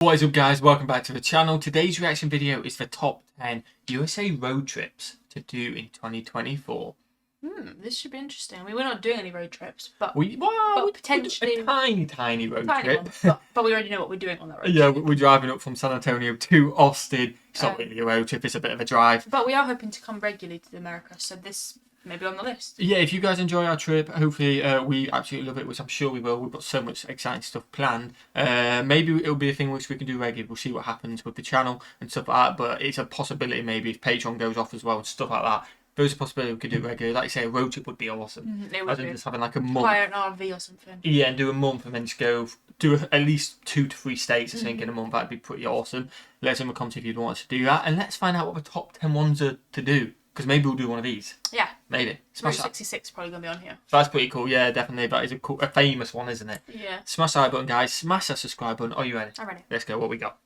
What is up, guys? Welcome back to the channel. Today's reaction video is the top 10 USA road trips to do in 2024. This should be interesting. I mean, we're not doing any road trips, but we potentially a tiny road trip. One, but we already know what we're doing on that road trip. Yeah, we're driving up from San Antonio to Austin. It's not really a road trip, it's a bit of a drive. But we are hoping to come regularly to America, so this may be on the list. Yeah, if you guys enjoy our trip, hopefully we absolutely love it, which I'm sure we will. We've got so much exciting stuff planned. Maybe it'll be a thing which we can do regularly. We'll see what happens with the channel and stuff like that, but it's a possibility maybe if Patreon goes off as well and stuff like that. There's a possibility we could do it regularly. Like you say, a road trip would be awesome. It would be. Just having like a month. Hire an RV or something. Yeah, and do a month and then just go do at least 2 to 3 states, I think, in a month. That'd be pretty awesome. Let us know in the comments if you'd want us to do that. And let's find out what the top 10 ones are to do. Because maybe we'll do one of these. Yeah. Maybe. Route 66 is probably going to be on here. So that's pretty cool. Yeah, definitely. That is a famous one, isn't it? Yeah. Smash the like button, guys. Smash that subscribe button. Are you ready? I'm ready. Let's go. What we got?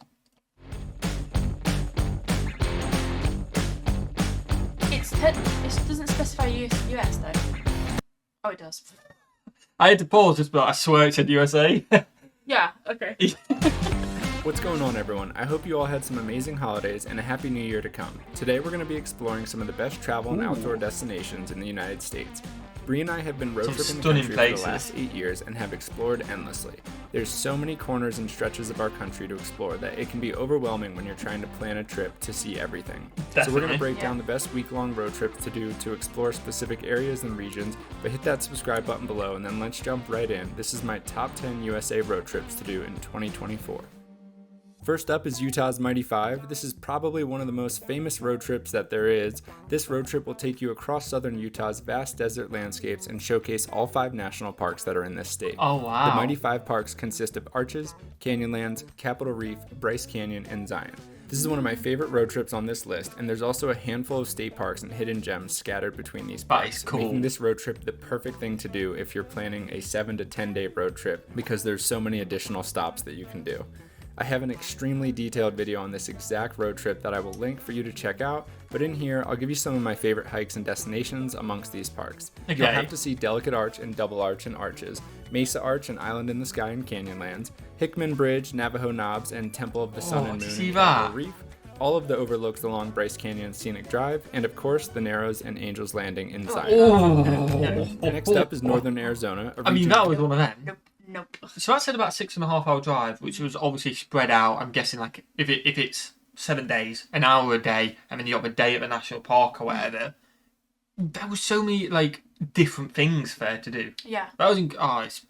It doesn't specify US though. Oh, it does. I had to pause just, but I swear it said USA. Yeah, okay. What's going on, everyone? I hope you all had some amazing holidays and a happy new year to come. Today we're going to be exploring some of the best travel and outdoor destinations in the United States. Bree and I have been road tripping the country for the last 8 years and have explored endlessly. There's so many corners and stretches of our country to explore that it can be overwhelming when you're trying to plan a trip to see everything. Definitely. So we're going to break down the best week-long road trips to do to explore specific areas and regions, but hit that subscribe button below and then let's jump right in. This is my top 10 USA road trips to do in 2024. First up is Utah's Mighty 5. This is probably one of the most famous road trips that there is. This road trip will take you across southern Utah's vast desert landscapes and showcase all 5 national parks that are in this state. Oh, wow. The Mighty 5 parks consist of Arches, Canyonlands, Capitol Reef, Bryce Canyon, and Zion. This is one of my favorite road trips on this list, and there's also a handful of state parks and hidden gems scattered between these parks, cool. Making this road trip the perfect thing to do if you're planning a 7 to 10 day road trip because there's so many additional stops that you can do. I have an extremely detailed video on this exact road trip that I will link for you to check out, but in here I'll give you some of my favorite hikes and destinations amongst these parks. Okay. You'll have to see Delicate Arch and Double Arch in Arches, Mesa Arch and Island in the Sky in Canyonlands, Hickman Bridge, Navajo Knobs, and Temple of the Sun and Moon in Capitol Reef, all of the overlooks along Bryce Canyon Scenic Drive, and of course the Narrows and Angel's Landing in Zion. Next up is Northern Arizona. I mean, that was one of them. Nope. So that said about 6.5 hour drive, which was obviously spread out. I'm guessing like if it's 7 days, an hour a day, and then you got the day at the national park or whatever. There was so many like different things there to do. Yeah. That was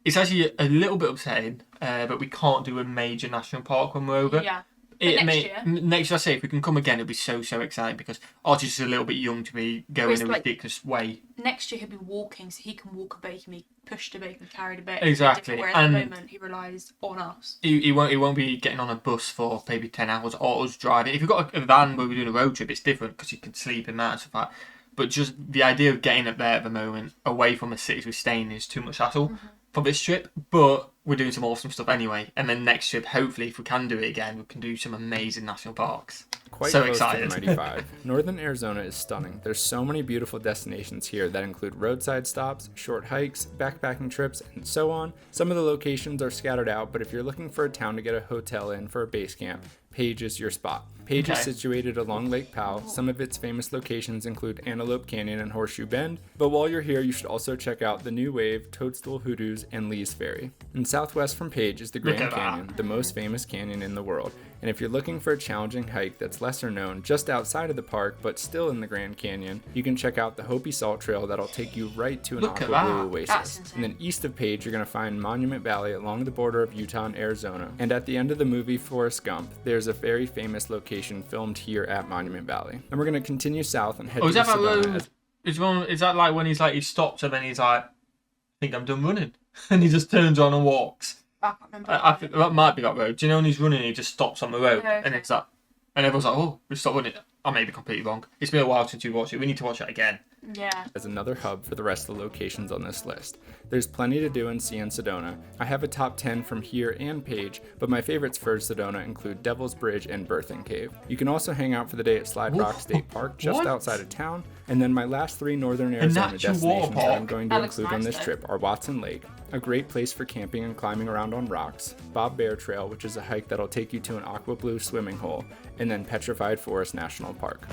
it's actually a little bit upsetting, but we can't do a major national park when we're over. Yeah. Next year, I say if we can come again, it'll be so exciting because Archie's just a little bit young to be going in a ridiculous way. Next year he'll be walking, so he can walk a bit, he can be pushed a bit, he can carry a bit. Exactly. Whereas at the moment he relies on us. He won't be getting on a bus for maybe 10 hours or us driving. If you've got a van where we're doing a road trip, it's different because you can sleep in that and stuff like that. But just the idea of getting up there at the moment, away from the cities we're staying, is too much hassle for this trip. But we're doing some awesome stuff anyway. And then next trip, hopefully, if we can do it again, we can do some amazing national parks. Quite so close excited. To the Mighty 5. Northern Arizona is stunning. There's so many beautiful destinations here that include roadside stops, short hikes, backpacking trips, and so on. Some of the locations are scattered out, but if you're looking for a town to get a hotel in for a base camp, Page is your spot. Page is situated along Lake Powell. Some of its famous locations include Antelope Canyon and Horseshoe Bend, but while you're here, you should also check out the New Wave, Toadstool Hoodoos, and Lee's Ferry. And southwest from Page is the Grand Canyon, the most famous canyon in the world. And if you're looking for a challenging hike that's lesser known, just outside of the park, but still in the Grand Canyon, you can check out the Hopi Salt Trail that'll take you right to an aqua blue oasis. And then east of Page, you're going to find Monument Valley along the border of Utah and Arizona. And at the end of the movie Forrest Gump, there's a very famous location filmed here at Monument Valley. And we're going to continue south and head to Savannah. Is that like when he stops and then he's like, I think I'm done running? And he just turns on and walks? I can't remember. I think that might be that road. Do you know when he's running, he just stops on the road, and it's like, and everyone's like, "Oh, we stopped running." I may be completely wrong. It's been a while since we watched it. We need to watch it again. Yeah. as another hub for the rest of the locations on this list. There's plenty to do and see in Sedona. I have a top 10 from here and Page, but my favorites for Sedona include Devil's Bridge and Birthing Cave. You can also hang out for the day at Slide Rock State Park just What? outside of town. And then my last 3 northern Arizona natural destinations water that I'm park. going to That looks include on nice, this though. trip are Watson Lake, a great place for camping and climbing around on rocks, Bob Bear Trail, which is a hike that'll take you to an aqua blue swimming hole, and then Petrified Forest National Park.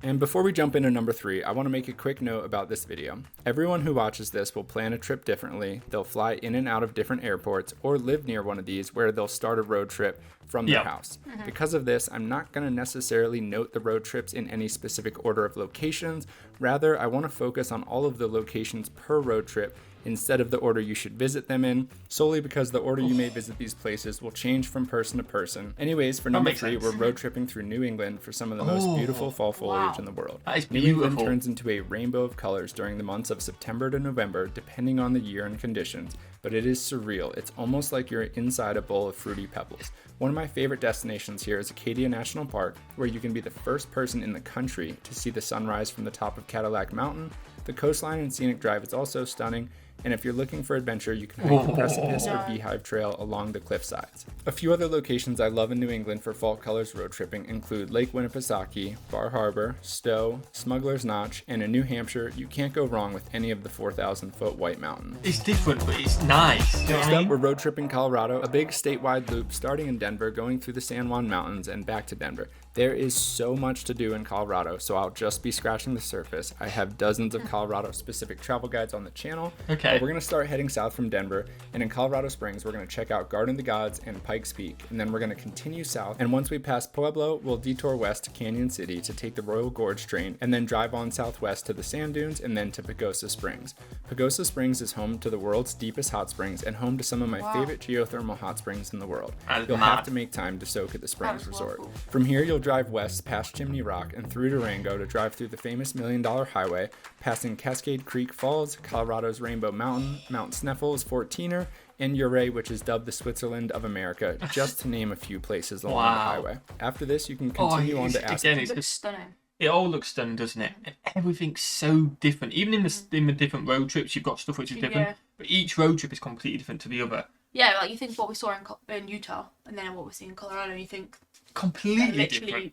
And before we jump into number 3, I want to make a quick note about this video. Everyone who watches this will plan a trip differently. They'll fly in and out of different airports or live near one of these where they'll start a road trip from their house. Because of this, I'm not going to necessarily note the road trips in any specific order of locations. Rather, I want to focus on all of the locations per road trip instead of the order you should visit them in, solely because the order you may visit these places will change from person to person. Anyways, for number 3, we're road tripping through New England for some of the most beautiful fall foliage in the world. That is New England beautiful. turns into a rainbow of colors during the months of September to November, depending on the year and conditions, but it is surreal. It's almost like you're inside a bowl of Fruity Pebbles. One of my favorite destinations here is Acadia National Park, where you can be the first person in the country to see the sunrise from the top of Cadillac Mountain. The coastline and scenic drive is also stunning, and if you're looking for adventure, you can hike the precipice or beehive trail along the cliff sides. A few other locations I love in New England for fall colors road tripping include Lake Winnipesaukee, Bar Harbor, Stowe, Smuggler's Notch, and in New Hampshire, you can't go wrong with any of the 4,000-foot White Mountains. It's different, but it's nice. You know what Next I up, mean? we're road tripping Colorado, a big statewide loop starting in Denver, going through the San Juan Mountains and back to Denver. There is so much to do in Colorado, so I'll just be scratching the surface. I have dozens of Colorado-specific travel guides on the channel. Okay. But we're going to start heading south from Denver, and in Colorado Springs, we're going to check out Garden of the Gods and Pikes Peak, and then we're going to continue south, and once we pass Pueblo, we'll detour west to Canyon City to take the Royal Gorge train, and then drive on southwest to the Sand Dunes, and then to Pagosa Springs. Pagosa Springs is home to the world's deepest hot springs and home to some of my favorite geothermal hot springs in the world. That is You'll mad. have to make time to soak at the Springs That is Resort. well cool. From here, you'll drive west past Chimney Rock and through Durango to drive through the famous $1 Million Highway, passing Cascade Creek Falls, Colorado's Rainbow Mountain, Mount Sneffels, Fort Tiener, and Ouray, which is dubbed the Switzerland of America, just to name a few places along the Wow. highway. After this, you can continue on to again, Aspen. it's Looks just, stunning. it all looks stunning, doesn't it? And everything's so different. Even in the different road trips, you've got stuff which is different. Yeah. But each road trip is completely different to the other. Yeah, like you think what we saw in Utah, and then what we see in Colorado, and you think they're Completely literally different.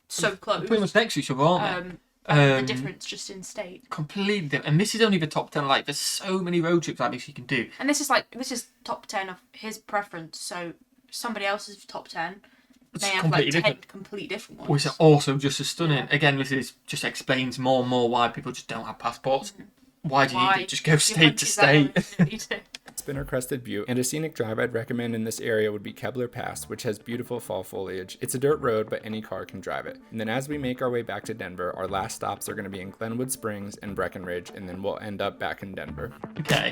so close. Pretty much next to each other, aren't they? And the difference just in state. Completely different. And this is only the top 10. Like, there's so many road trips like this you can do. And this is top 10 of his preference. So somebody else's top 10 It's may have like completely 10 different. completely different ones. Which are also just as stunning. Yeah. Again, this is just explains more and more why people just don't have passports. Why do you need Why? to just go Your state to country's state? that way, you do. Spinner Crested Butte, and a scenic drive I'd recommend in this area would be Kebler Pass, which has beautiful fall foliage. It's a dirt road, but any car can drive it. And then as we make our way back to Denver, our last stops are going to be in Glenwood Springs and Breckenridge, and then we'll end up back in Denver. Okay.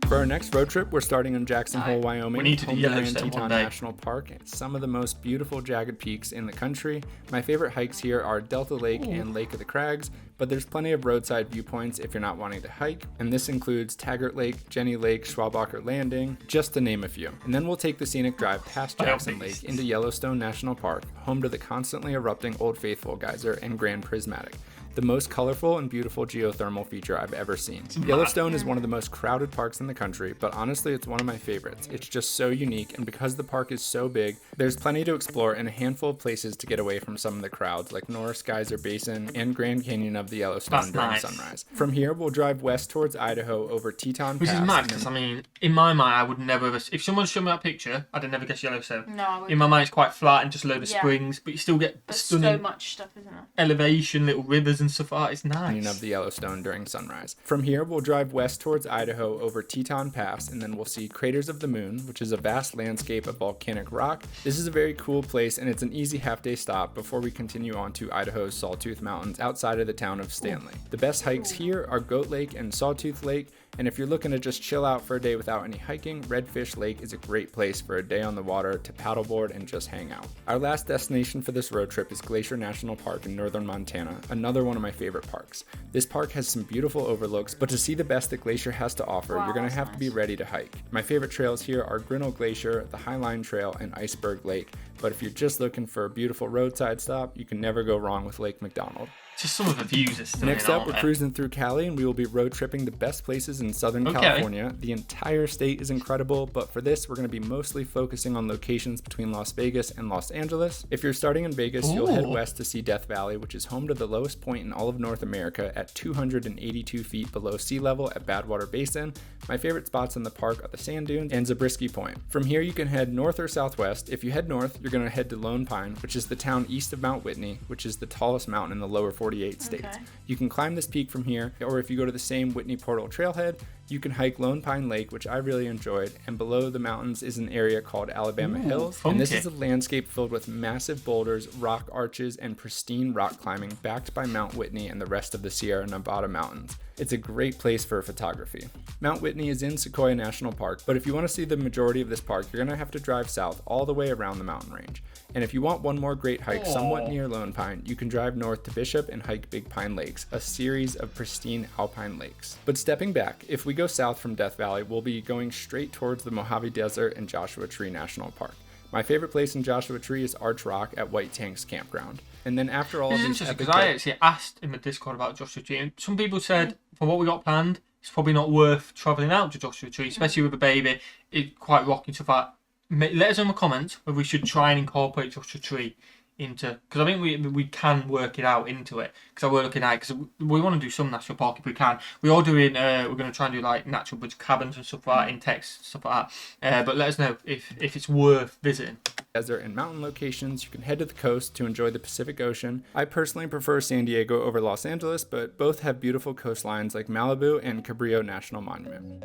For our next road trip, we're starting in Jackson Hole, Wyoming, We need to do home to Yellowstone Grand one Teton day. National Park, and some of the most beautiful jagged peaks in the country. My favorite hikes here are Delta Lake and Lake of the Crags, but there's plenty of roadside viewpoints if you're not wanting to hike, and this includes Taggart Lake, Jenny Lake, Schwabacher Landing, just to name a few. And then we'll take the scenic drive past Jackson Lake into Yellowstone National Park, home to the constantly erupting Old Faithful Geyser and Grand Prismatic, the most colorful and beautiful geothermal feature I've ever seen. Yellowstone is one of the most crowded parks in the country, but honestly it's one of my favorites. It's just so unique, and because the park is so big, there's plenty to explore and a handful of places to get away from some of the crowds, like Norris Geyser Basin and Grand Canyon of the Yellowstone That's during nice. sunrise. From here, we'll drive west towards Idaho over Teton Which Pass. is mad, and because, then- I mean, in my mind, I would never have... If someone showed me that picture, I'd have never guessed Yellowstone. No, I wouldn't. In my mind, it's quite flat and just a load of Yeah. springs, but you still get There's stunning so much stuff, isn't there? elevation, little rivers and stuff like that. It's nice. Of the Yellowstone during sunrise. From here, we'll drive west towards Idaho over Teton Pass, and then we'll see Craters of the Moon, which is a vast landscape of volcanic rock. This is a very cool place, and it's an easy half-day stop before we continue on to Idaho's Sawtooth Mountains outside of the town of Stanley. The best hikes here are Goat Lake and Sawtooth Lake, and if you're looking to just chill out for a day without any hiking, Redfish Lake is a great place for a day on the water to paddleboard and just hang out. Our last destination for this road trip is Glacier National Park in northern Montana, another one of my favorite parks. This park has some beautiful overlooks, but to see the best that Glacier has to offer, Wow, you're going to that's have to be nice. ready to hike. My favorite trails here are Grinnell Glacier, the Highline Trail, and Iceberg Lake, but if you're just looking for a beautiful roadside stop, you can never go wrong with Lake McDonald. Just some of the views are stunning. Next up, we're cruising through Cali, and we will be road tripping the best places in Southern California. The entire state is incredible, but for this, we're going to be mostly focusing on locations between Las Vegas and Los Angeles. If you're starting in Vegas, you'll head west to see Death Valley, which is home to the lowest point in all of North America at 282 feet below sea level at Badwater Basin. My favorite spots in the park are the Sand Dunes and Zabriskie Point. From here, you can head north or southwest. If you head north, you're going to head to Lone Pine, which is the town east of Mount Whitney, which is the tallest mountain in the lower 48 states. Okay. You can climb this peak from here, or if you go to the same Whitney Portal trailhead, you can hike Lone Pine Lake, which I really enjoyed, and below the mountains is an area called Alabama Hills, and this is a landscape filled with massive boulders, rock arches, and pristine rock climbing backed by Mount Whitney and the rest of the Sierra Nevada mountains. It's a great place for photography. Mount Whitney is in Sequoia National Park, but if you want to see the majority of this park, you're going to have to drive south all the way around the mountain range. And if you want one more great hike somewhat near Lone Pine, you can drive north to Bishop and hike Big Pine Lakes, a series of pristine alpine lakes. But stepping back, if we go south from Death Valley, we'll be going straight towards the Mojave Desert and Joshua Tree National Park. My favorite place in Joshua Tree is Arch Rock at White Tanks Campground. And then after all of these epic... Because I actually asked in the Discord about Joshua Tree, and some people said, for what we got planned, it's probably not worth travelling out to Joshua Tree, especially with a baby. It's quite rocky stuff like that. Let us know in the comments whether we should try and incorporate Joshua Tree into, because I think we can work it out into it, because we're looking at, because we want to do some national park if we can. We are doing we're going to try and do like natural bridge cabins and stuff like that in Texas, stuff like that, but let us know if it's worth visiting. Desert and mountain locations. You can head to the coast to enjoy the Pacific Ocean. I personally prefer San Diego over Los Angeles, but both have beautiful coastlines like Malibu and Cabrillo National Monument.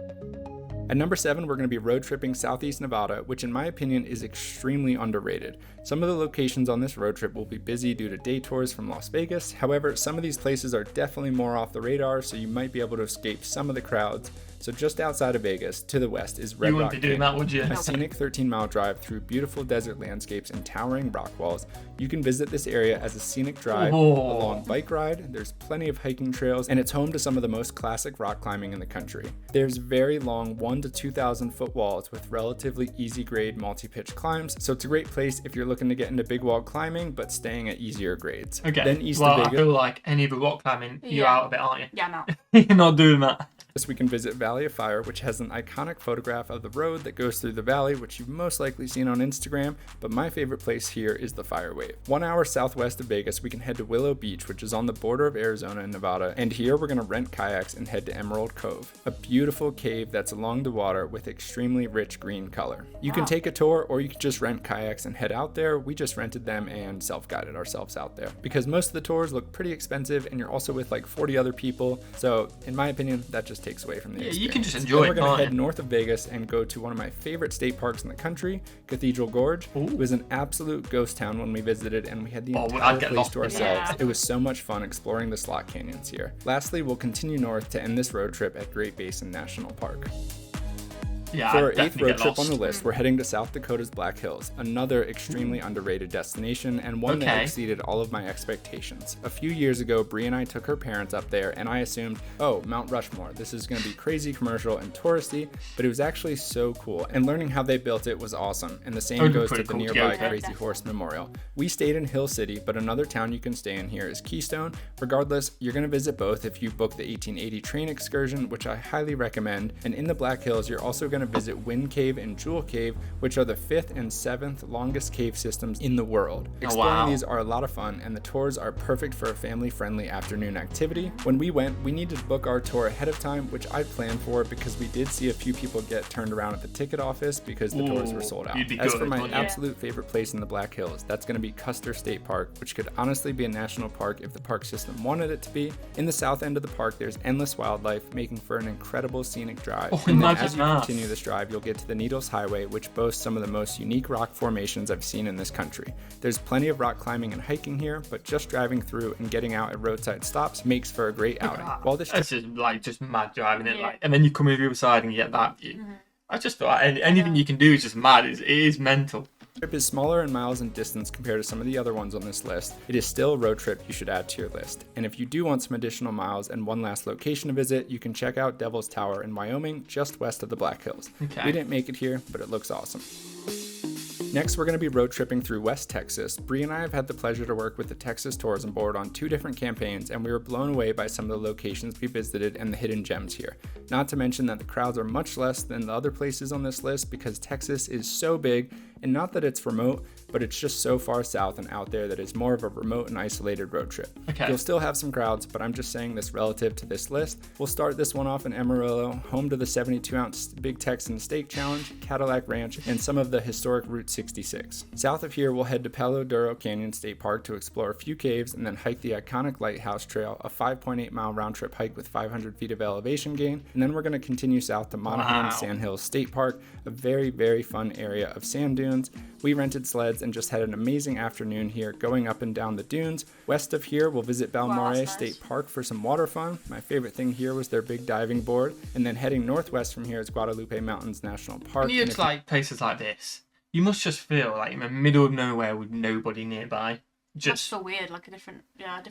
At number 7, we're going to be road tripping Southeast Nevada, which in my opinion is extremely underrated. Some of the locations on this road trip will be busy due to day tours from Las Vegas. However, some of these places are definitely more off the radar, so you might be able to escape some of the crowds. So just outside of Vegas, to the west, is Red Rock. You wouldn't be doing that, would you? A scenic 13-mile drive through beautiful desert landscapes and towering rock walls. You can visit this area as a scenic drive, a long bike ride. There's plenty of hiking trails, and it's home to some of the most classic rock climbing in the country. There's very long 1,000 to 2,000 foot walls with relatively easy grade multi-pitch climbs, so it's a great place if you're looking to get into big wall climbing but staying at easier grades. Okay. Then east of Vegas, I feel like any of the rock climbing, you're out of it, aren't you? Yeah, I'm out. You're not doing that. we can visit Valley of Fire, which has an iconic photograph of the road that goes through the valley, which you've most likely seen on Instagram, but my favorite place here is the Fire Wave. 1 hour southwest of Vegas, we can head to Willow Beach, which is on the border of Arizona and Nevada, and here we're going to rent kayaks and head to Emerald Cove, a beautiful cave that's along the water with extremely rich green color. You can take a tour, or you can just rent kayaks and head out there. We just rented them and self-guided ourselves out there, because most of the tours look pretty expensive, and you're also with like 40 other people, so in my opinion, that just takes away from the experience. You can just enjoy it. We're going to head north of Vegas and go to one of my favorite state parks in the country, Cathedral Gorge. Ooh. It was an absolute ghost town when we visited, and we had the entire place to ourselves. Yeah. It was so much fun exploring the slot canyons here. Lastly, we'll continue north to end this road trip at Great Basin National Park. Yeah, for our 8th road trip on the list, we're heading to South Dakota's Black Hills, another extremely underrated destination and one that exceeded all of my expectations. A few years ago, Brie and I took her parents up there, and I assumed, oh, Mount Rushmore, this is going to be crazy commercial and touristy, but it was actually so cool, and learning how they built it was awesome, and the same goes to the nearby Crazy Horse Memorial. We stayed in Hill City, but another town you can stay in here is Keystone. Regardless, you're going to visit both if you book the 1880 train excursion, which I highly recommend, and in the Black Hills, you're also going to visit Wind Cave and Jewel Cave, which are the 5th and 7th longest cave systems in the world. Exploring these are a lot of fun, and the tours are perfect for a family-friendly afternoon activity. When we went, we needed to book our tour ahead of time, which I planned for because we did see a few people get turned around at the ticket office because the tours were sold out. As for my absolute favorite place in the Black Hills, that's going to be Custer State Park, which could honestly be a national park if the park system wanted it to be. In the south end of the park, there's endless wildlife, making for an incredible scenic drive. And then as you continue this drive, you'll get to the Needles Highway, which boasts some of the most unique rock formations I've seen in this country. There's plenty of rock climbing and hiking here, but just driving through and getting out at roadside stops makes for a great outing. While this it's just mad driving it, and then you come over the other side and you get that view. I just thought anything you can do is just mad. It is mental. Trip is smaller in miles and distance compared to some of the other ones on this list. It is still a road trip you should add to your list. And if you do want some additional miles and one last location to visit, you can check out Devil's Tower in Wyoming, just west of the Black Hills. We didn't make it here, but it looks awesome. Next, we're going to be road tripping through West Texas. Bree and I have had the pleasure to work with the Texas Tourism Board on 2 different campaigns, and we were blown away by some of the locations we visited and the hidden gems here. Not to mention that the crowds are much less than the other places on this list because Texas is so big, and not that it's remote, but it's just so far south and out there that it's more of a remote and isolated road trip. Okay. You'll still have some crowds, but I'm just saying this relative to this list. We'll start this one off in Amarillo, home to the 72-ounce Big Texan Steak Challenge, Cadillac Ranch, and some of the historic Route 66. South of here, we'll head to Palo Duro Canyon State Park to explore a few caves and then hike the iconic Lighthouse Trail, a 5.8-mile round-trip hike with 500 feet of elevation gain. And then we're going to continue south to Monaghan Sandhills State Park, a very, very fun area of sand dunes. We rented sleds and just had an amazing afternoon here going up and down the dunes. West of here, we'll visit Balmorhea State Park for some water fun. My favorite thing here was their big diving board. And then heading northwest from here is Guadalupe Mountains National Park. When you get to like places like this, you must just feel like in the middle of nowhere with nobody nearby. Just so weird, like a different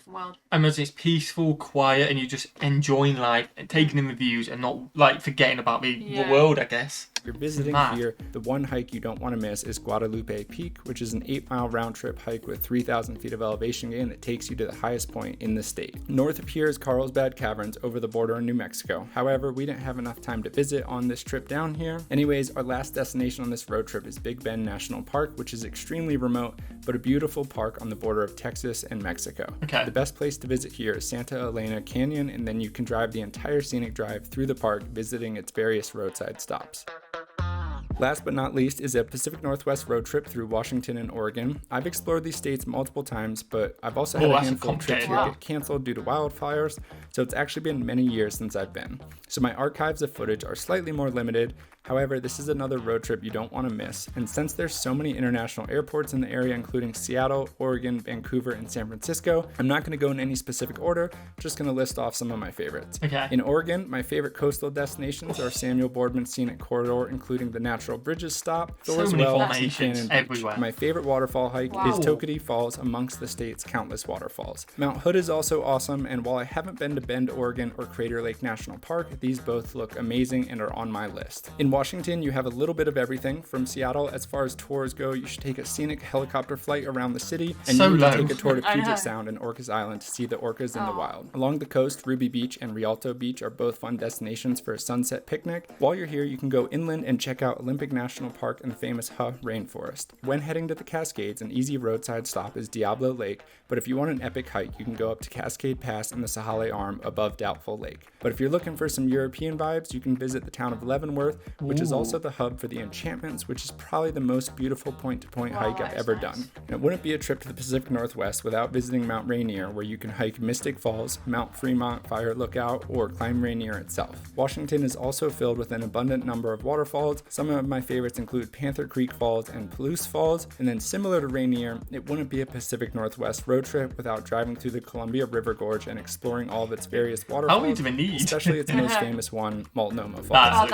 world. I imagine it's peaceful, quiet, and you're just enjoying life and taking in the views and not like forgetting about the world, I guess. If you're visiting here, the one hike you don't want to miss is Guadalupe Peak, which is an 8-mile round-trip hike with 3,000 feet of elevation gain that takes you to the highest point in the state. North of here is Carlsbad Caverns over the border in New Mexico. However, we didn't have enough time to visit on this trip down here. Anyways, our last destination on this road trip is Big Bend National Park, which is extremely remote, but a beautiful park on the border of Texas and Mexico. Okay. The best place to visit here is Santa Elena Canyon, and then you can drive the entire scenic drive through the park, visiting its various roadside stops. Last but not least is a Pacific Northwest road trip through Washington and Oregon. I've explored these states multiple times, but I've also had a handful of trips here get canceled due to wildfires, so it's actually been many years since I've been. So my archives of footage are slightly more limited. However, this is another road trip you don't want to miss, and since there's so many international airports in the area, including Seattle, Oregon, Vancouver, and San Francisco, I'm not going to go in any specific order, just going to list off some of my favorites. Okay. In Oregon, my favorite coastal destinations are Samuel Boardman Scenic Corridor, including the Natural Bridges Stop, Thorswell, Cannon Beach. My favorite waterfall hike is Toketee Falls, amongst the state's countless waterfalls. Mount Hood is also awesome, and while I haven't been to Bend, Oregon, or Crater Lake National Park, these both look amazing and are on my list. In Washington, you have a little bit of everything. From Seattle, as far as tours go, you should take a scenic helicopter flight around the city, and you need to take a tour to Puget Sound and Orcas Island to see the orcas in the wild. Along the coast, Ruby Beach and Rialto Beach are both fun destinations for a sunset picnic. While you're here, you can go inland and check out Olympic National Park and the famous Huh Rainforest. When heading to the Cascades, an easy roadside stop is Diablo Lake, but if you want an epic hike, you can go up to Cascade Pass and the Sahale Arm above Doubtful Lake. But if you're looking for some European vibes, you can visit the town of Leavenworth, which is also the hub for the Enchantments, which is probably the most beautiful point-to-point hike I've ever done. And it wouldn't be a trip to the Pacific Northwest without visiting Mount Rainier, where you can hike Mystic Falls, Mount Fremont Fire Lookout, or climb Rainier itself. Washington is also filled with an abundant number of waterfalls. Some of my favorites include Panther Creek Falls and Palouse Falls, and then similar to Rainier, it wouldn't be a Pacific Northwest road trip without driving through the Columbia River Gorge and exploring all of its various waterfalls, especially its most famous one, Multnomah Falls.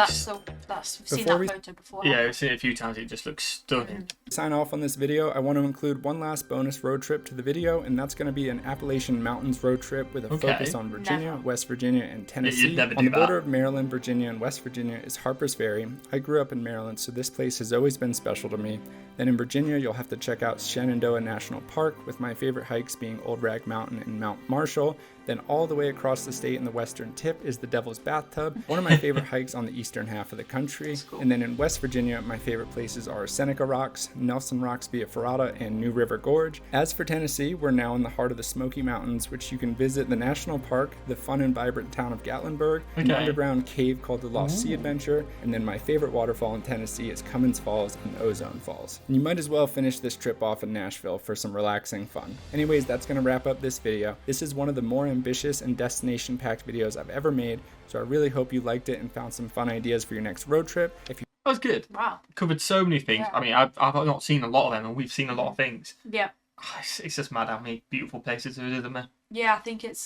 That's seen that photo before. Yeah, I've seen it a few times. It just looks stunning. To sign off on this video, I want to include one last bonus road trip to the video, and that's going to be an Appalachian Mountains road trip with a focus on Virginia, West Virginia, and Tennessee. On the border of Maryland, Virginia, and West Virginia is Harper's Ferry. I grew up in Maryland, so this place has always been special to me. Then in Virginia, you'll have to check out Shenandoah National Park, with my favorite hikes being Old Rag Mountain and Mount Marshall. Then all the way across the state in the western tip is the Devil's Bathtub, one of my favorite hikes on the eastern half of the country. Cool. And then in West Virginia, my favorite places are Seneca Rocks, Nelson Rocks via Ferrata, and New River Gorge. As for Tennessee, we're now in the heart of the Smoky Mountains, which you can visit the national park, the fun and vibrant town of Gatlinburg, an underground cave called the Lost Sea Adventure, and then my favorite waterfall in Tennessee is Cummins Falls and Ozone Falls. And you might as well finish this trip off in Nashville for some relaxing fun. Anyways, that's going to wrap up this video. This is one of the more ambitious and destination-packed videos I've ever made, so I really hope you liked it and found some fun ideas for your next road trip. That was good. Wow. Covered so many things. Yeah. I mean, I've not seen a lot of them, and we've seen a lot of things. Yeah. It's just mad how many beautiful places there is, isn't there? Yeah, I think it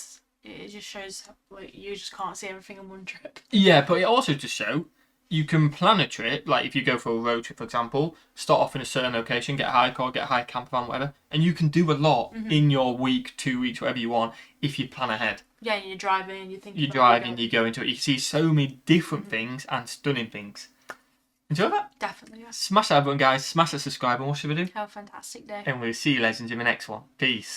just shows like you just can't see everything in one trip. Yeah, but it also just shows you can plan a trip, like if you go for a road trip, for example, start off in a certain location, get a hire car, get a hire camper van, whatever, and you can do a lot in your week, 2 weeks, whatever you want, if you plan ahead. Yeah, you're driving, you think you go into it, you see so many different things and stunning things. Enjoy that? Definitely, yes. Smash that button, guys. Smash that subscribe, and what should we do? Have a fantastic day. And we'll see you legends in the next one. Peace.